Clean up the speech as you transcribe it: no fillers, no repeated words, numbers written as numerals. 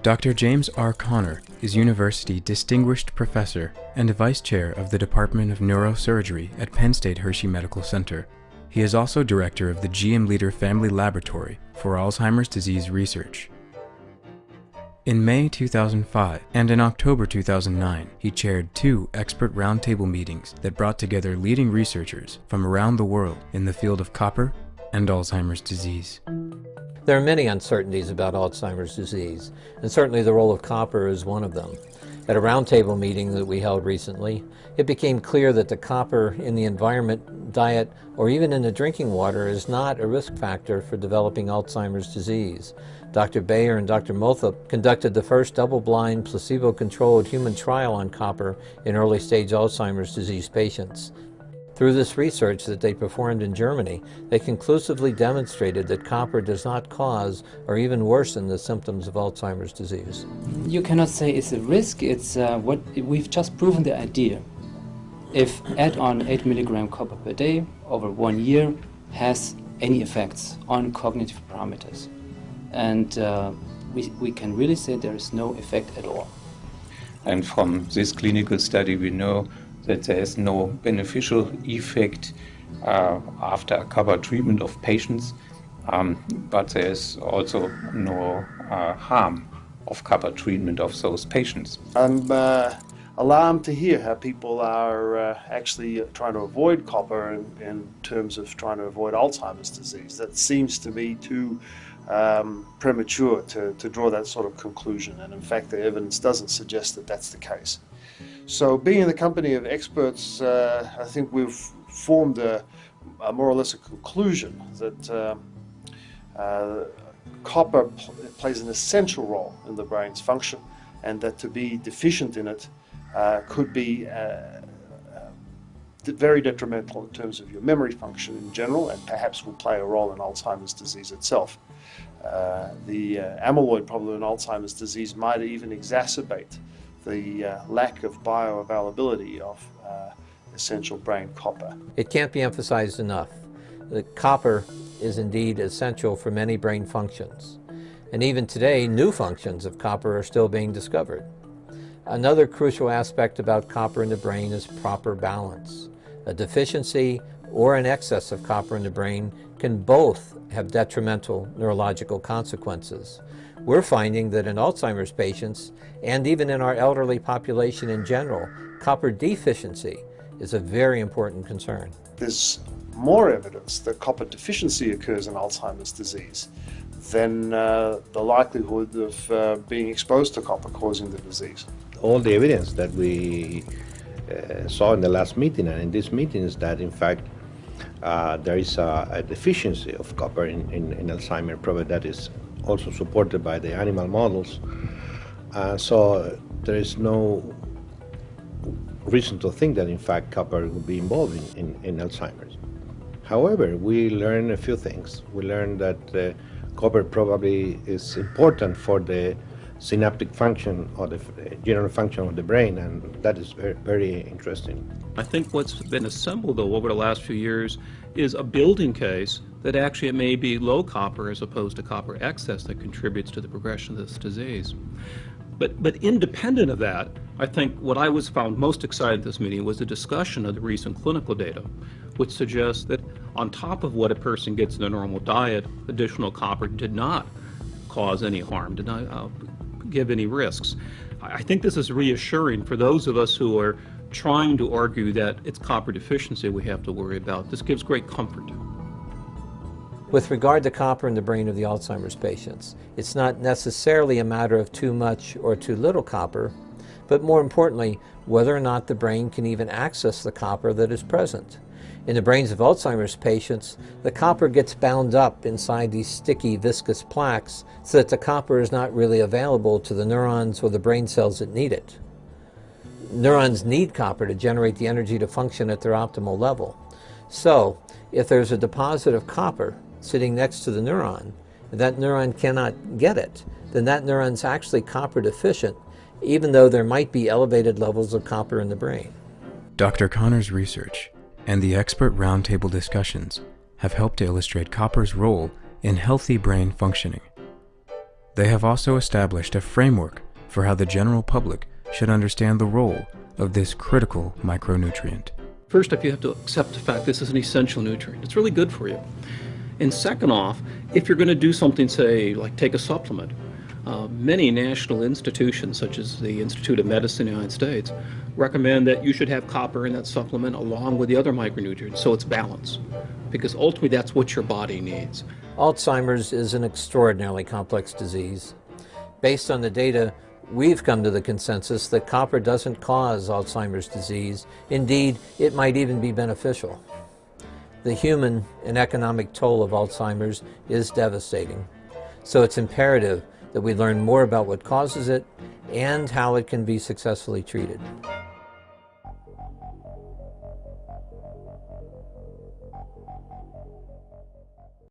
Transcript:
Dr. James R. Connor is University Distinguished Professor and Vice Chair of the Department of Neurosurgery at Penn State Hershey Medical Center. He is also Director of the GM Leader Family Laboratory for Alzheimer's Disease Research. In May 2005 and in October 2009, he chaired 2 expert roundtable meetings that brought together leading researchers from around the world in the field of copper and Alzheimer's disease. There are many uncertainties about Alzheimer's disease, and certainly the role of copper is one of them. At a roundtable meeting that we held recently, it became clear that the copper in the environment, diet, or even in the drinking water is not a risk factor for developing Alzheimer's disease. Dr. Bayer and Dr. Mothop conducted the first double-blind, placebo-controlled human trial on copper in early-stage Alzheimer's disease patients. Through this research that they performed in Germany, they conclusively demonstrated that copper does not cause or even worsen the symptoms of Alzheimer's disease. You cannot say it's a risk, it's what we've just proven the idea. If add on 8 milligram copper per day over 1 year has any effects on cognitive parameters. And we can really say there is no effect at all. And from this clinical study we know that there is no beneficial effect after copper treatment of patients, but there is also no harm of copper treatment of those patients. I'm alarmed to hear how people are actually trying to avoid copper in terms of trying to avoid Alzheimer's disease. That seems to be too premature to draw that sort of conclusion, and in fact the evidence doesn't suggest that that's the case. So being in the company of experts, I think we've formed a more or less a conclusion that copper plays an essential role in the brain's function, and that to be deficient in it could be very detrimental in terms of your memory function in general, and perhaps will play a role in Alzheimer's disease itself. The amyloid problem in Alzheimer's disease might even exacerbate the lack of bioavailability of essential brain copper. It can't be emphasized enough that copper is indeed essential for many brain functions. And even today, new functions of copper are still being discovered. Another crucial aspect about copper in the brain is proper balance. A deficiency or an excess of copper in the brain can both have detrimental neurological consequences. We're finding that in Alzheimer's patients, and even in our elderly population in general, copper deficiency is a very important concern. There's more evidence that copper deficiency occurs in Alzheimer's disease than the likelihood of being exposed to copper causing the disease. All the evidence that we saw in the last meeting and in this meeting is that in fact there is a deficiency of copper in Alzheimer's. Probably that is also supported by the animal models. So there is no reason to think that in fact copper will be involved in Alzheimer's. However, we learned a few things. We learned that copper probably is important for the synaptic function or the general function of the brain, and that is very, very interesting. I think what's been assembled though over the last few years is a building case that actually it may be low copper as opposed to copper excess that contributes to the progression of this disease. But independent of that, I think what I was found most excited at this meeting was the discussion of the recent clinical data, which suggests that on top of what a person gets in a normal diet, additional copper did not cause any harm, did not give any risks. I think this is reassuring for those of us who are trying to argue that it's copper deficiency we have to worry about. This gives great comfort. With regard to copper in the brain of the Alzheimer's patients, it's not necessarily a matter of too much or too little copper, but more importantly, whether or not the brain can even access the copper that is present. In the brains of Alzheimer's patients, the copper gets bound up inside these sticky, viscous plaques so that the copper is not really available to the neurons or the brain cells that need it. Neurons need copper to generate the energy to function at their optimal level. So, if there's a deposit of copper sitting next to the neuron, and that neuron cannot get it, then that neuron's actually copper deficient, even though there might be elevated levels of copper in the brain. Dr. Connor's research and the expert roundtable discussions have helped to illustrate copper's role in healthy brain functioning. They have also established a framework for how the general public should understand the role of this critical micronutrient. First off, you have to accept the fact this is an essential nutrient. It's really good for you. And second off, if you're going to do something, say, like take a supplement, many national institutions, such as the Institute of Medicine in the United States, recommend that you should have copper in that supplement along with the other micronutrients, so it's balanced, because ultimately that's what your body needs. Alzheimer's is an extraordinarily complex disease. Based on the data, we've come to the consensus that copper doesn't cause Alzheimer's disease. Indeed, it might even be beneficial. The human and economic toll of Alzheimer's is devastating, so it's imperative that we learn more about what causes it and how it can be successfully treated.